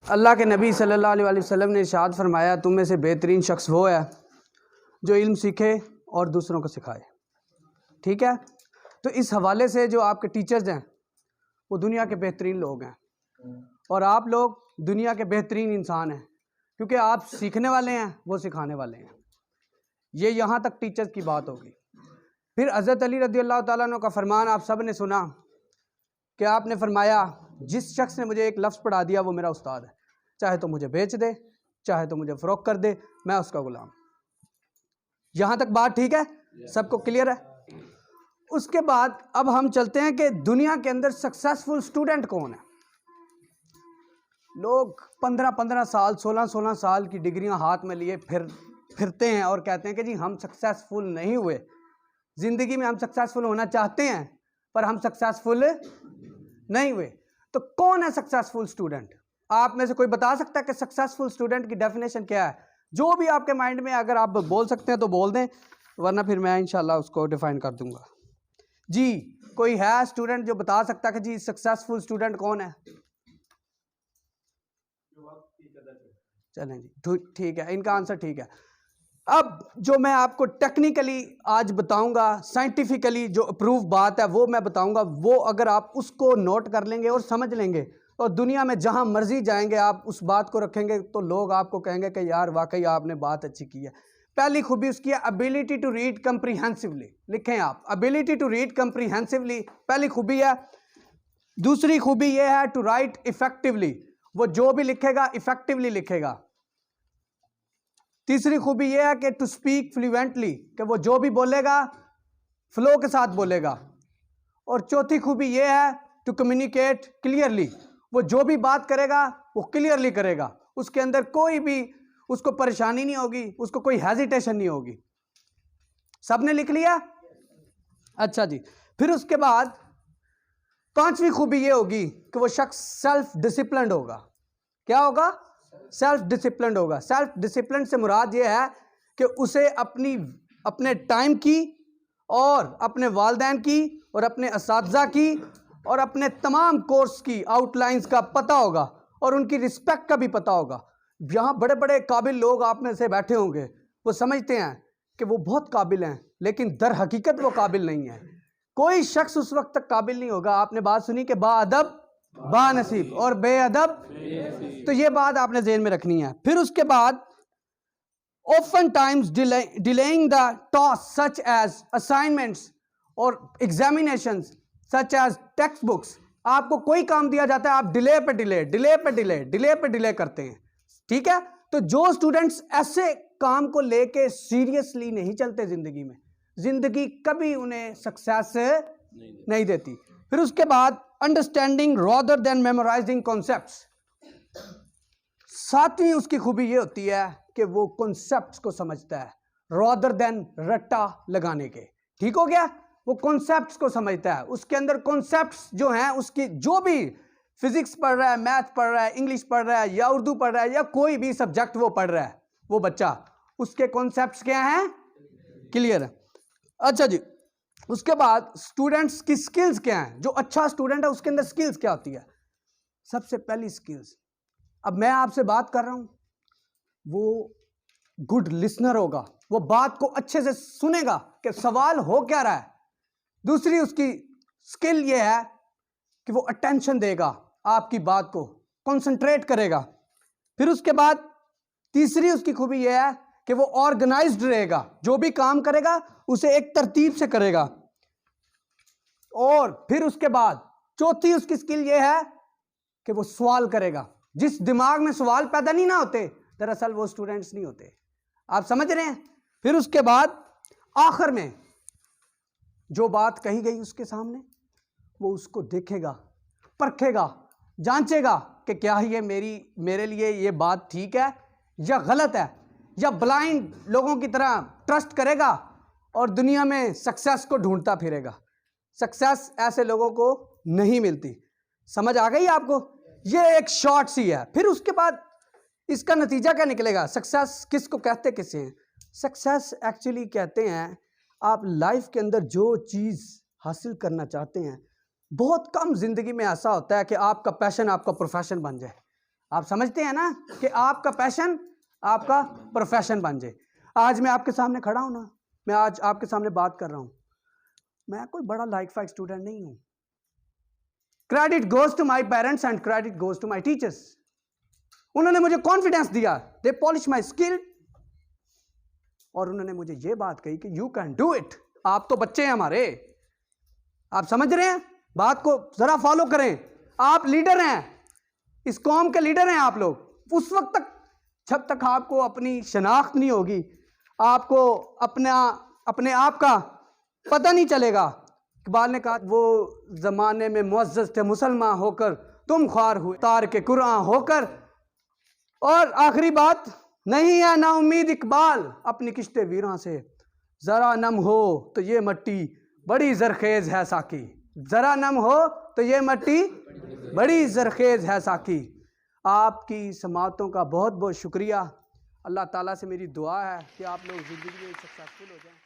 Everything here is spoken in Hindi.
अल्लाह के नबी सल्लल्लाहु अलैहि वसल्लम ने इरशाद फरमाया, तुम में से बेहतरीन शख्स वो है जो इल्म सीखे और दूसरों को सिखाए। ठीक है, तो इस हवाले से जो आपके टीचर्स हैं वो दुनिया के बेहतरीन लोग हैं और आप लोग दुनिया के बेहतरीन इंसान हैं, क्योंकि आप सीखने वाले हैं, वो सिखाने वाले हैं। ये यहाँ तक टीचर्स की बात होगी। फिर हज़रत अली रज़ी अल्लाह ताला अन्हु का फरमान आप सब ने सुना कि आपने फरमाया, जिस शख्स ने मुझे एक लफ्ज़ पढ़ा दिया वो मेरा उस्ताद है, चाहे तो मुझे बेच दे, चाहे तो मुझे फ़रोख्त कर दे, मैं उसका ग़ुलाम। यहाँ तक बात ठीक है, सबको क्लियर है। उसके बाद अब हम चलते हैं कि दुनिया के अंदर सक्सेसफुल स्टूडेंट कौन है। लोग 15-15 साल 16-16 साल की डिग्रियां हाथ में लिए फिरते हैं और कहते हैं कि जी हम सक्सेसफुल नहीं हुए, ज़िंदगी में हम सक्सेसफुल होना चाहते हैं पर हम सक्सेसफुल नहीं हुए। तो कौन है सक्सेसफुल स्टूडेंट? आप में से कोई बता सकता है कि सक्सेसफुल स्टूडेंट की डेफिनेशन क्या है? जो भी आपके माइंड में अगर आप बोल सकते हैं तो बोल दें, वरना फिर मैं इंशाल्लाह उसको डिफाइन कर दूंगा। जी, कोई है स्टूडेंट जो बता सकता है कि जी सक्सेसफुल स्टूडेंट कौन है? चलें जी, ठीक है, इनका आंसर ठीक है। अब जो मैं आपको टेक्निकली आज बताऊंगा, साइंटिफिकली जो अप्रूव बात है वो मैं बताऊंगा, वो अगर आप उसको नोट कर लेंगे और समझ लेंगे और दुनिया में जहां मर्जी जाएंगे आप उस बात को रखेंगे तो लोग आपको कहेंगे कि यार वाकई आपने बात अच्छी की है। पहली खूबी उसकी है एबिलिटी टू रीड कंप्रीहेंसिवली। लिखें आप, एबिलिटी टू रीड कंप्रीहेंसिवली पहली खूबी है। दूसरी खूबी यह है टू राइट इफेक्टिवली, वो जो भी लिखेगा इफेक्टिवली लिखेगा। तीसरी खूबी यह है कि टू स्पीक फ्लुएंटली, कि वो जो भी बोलेगा फ्लो के साथ बोलेगा। और चौथी खूबी यह है टू कम्युनिकेट क्लियरली, वो जो भी बात करेगा वो क्लियरली करेगा, उसके अंदर कोई भी उसको परेशानी नहीं होगी, उसको कोई हेजिटेशन नहीं होगी। सबने लिख लिया? अच्छा जी। फिर उसके बाद पांचवी खूबी ये होगी कि वो शख्स सेल्फ डिसिप्लिन्ड होगा। क्या होगा? सेल्फ डिसिप्लिन्ड होगा। सेल्फ डिसिप्लिन से मुराद ये है कि उसे अपने टाइम की और अपने वालिदैन की और अपने असातिज़ा की और अपने तमाम कोर्स की आउटलाइंस का पता होगा और उनकी रिस्पेक्ट का भी पता होगा। यहाँ बड़े बड़े काबिल लोग आप में से बैठे होंगे, वो समझते हैं कि वो बहुत काबिल हैं, लेकिन दर हकीकत वो काबिल नहीं है। कोई शख्स उस वक्त तक काबिल नहीं होगा। आपने बात सुनी कि बाअदब बानसीब और बेअदब, तो ये बात आपने ज़हन में रखनी है। फिर उसके बाद often times delaying the task such as assignments और examinations such as text books. आपको कोई काम दिया जाता है, आप डिले पे डिले करते हैं। ठीक है, तो जो स्टूडेंट्स ऐसे काम को लेके सीरियसली नहीं चलते जिंदगी में, जिंदगी कभी उन्हें सक्सेस नहीं देती। फिर उसके बाद understanding rather than memorising concepts. सातवीं उसकी खूबी ये होती है कि वो कॉन्सेप्ट्स को समझता है रादर देन रट्टा लगाने के। ठीक हो गया, वो कॉन्सेप्ट्स को समझता है। उसके अंदर कॉन्सेप्ट्स जो हैं, उसकी जो भी फिजिक्स पढ़ रहा है, मैथ पढ़ रहा है, इंग्लिश पढ़ रहा है या उर्दू पढ़ रहा है या कोई भी सब्जेक्ट वो पढ़ रहा है, वो बच्चा, उसके कॉन्सेप्ट्स क्या हैं? क्लियर है। अच्छा जी, उसके बाद स्टूडेंट्स की स्किल्स क्या हैं? जो अच्छा स्टूडेंट है उसके अंदर स्किल्स क्या होती है? सबसे पहली स्किल्स, अब मैं आपसे बात कर रहा हूं, वो गुड लिसनर होगा, वो बात को अच्छे से सुनेगा कि सवाल हो क्या रहा है। दूसरी उसकी स्किल ये है कि वो अटेंशन देगा, आपकी बात को कंसंट्रेट करेगा। फिर उसके बाद तीसरी उसकी खूबी ये है कि वो ऑर्गेनाइज्ड रहेगा, जो भी काम करेगा उसे एक तरतीब से करेगा। और फिर उसके बाद चौथी उसकी स्किल ये है कि वो सवाल करेगा। जिस दिमाग में सवाल पैदा नहीं ना होते, दरअसल वो स्टूडेंट्स नहीं होते। आप समझ रहे हैं? फिर उसके बाद आखिर में जो बात कही गई उसके सामने, वो उसको देखेगा, परखेगा, जांचेगा कि क्या ये मेरे लिए ये बात ठीक है या गलत है, या ब्लाइंड लोगों की तरह ट्रस्ट करेगा और दुनिया में सक्सेस को ढूंढता फिरेगा। सक्सेस ऐसे लोगों को नहीं मिलती। समझ आ गई आपको? ये एक शॉर्ट सी है। फिर उसके बाद इसका नतीजा क्या निकलेगा? सक्सेस किसको कहते किसे हैं? सक्सेस एक्चुअली कहते हैं आप लाइफ के अंदर जो चीज़ हासिल करना चाहते हैं, बहुत कम जिंदगी में ऐसा होता है कि आपका पैशन आपका प्रोफेशन बन जाए। आप समझते हैं ना कि आपका पैशन आपका प्रोफेशन बन जाए। आज मैं आपके सामने खड़ा हूं ना, मैं आज आपके सामने बात कर रहा हूं, मैं कोई बड़ा लाइक फाइक स्टूडेंट नहीं हूं। Credit goes to my parents and credit goes to my teachers. उन्होंने मुझे कॉन्फिडेंस दिया, दे पॉलिश माई स्किल, और उन्होंने मुझे ये बात कही कि यू कैन डू इट। आप तो बच्चे हैं हमारे, आप समझ रहे हैं बात को, जरा फॉलो करें। आप लीडर हैं, इस कौम के लीडर हैं आप लोग। उस वक्त तक, जब तक आपको अपनी शनाख्त नहीं होगी, आपको अपने आप का पता नहीं चलेगा। इकबाल ने कहा, वो जमाने में मुअज़्ज़ज़ थे मुसलमान होकर, तुम ख्वार हुए तार के कुरान होकर। और आखिरी बात, नहीं है ना उम्मीद इकबाल अपनी किश्ते वीरां से, जरा नम हो तो ये मट्टी बड़ी जरखेज है साकी। जरा नम हो तो ये मट्टी बड़ी जरखेज है साकी। आपकी समातों का बहुत बहुत शुक्रिया। अल्लाह ताला से मेरी दुआ है कि आप लोग ज़िंदगी में सक्सेसफुल हो जाएं।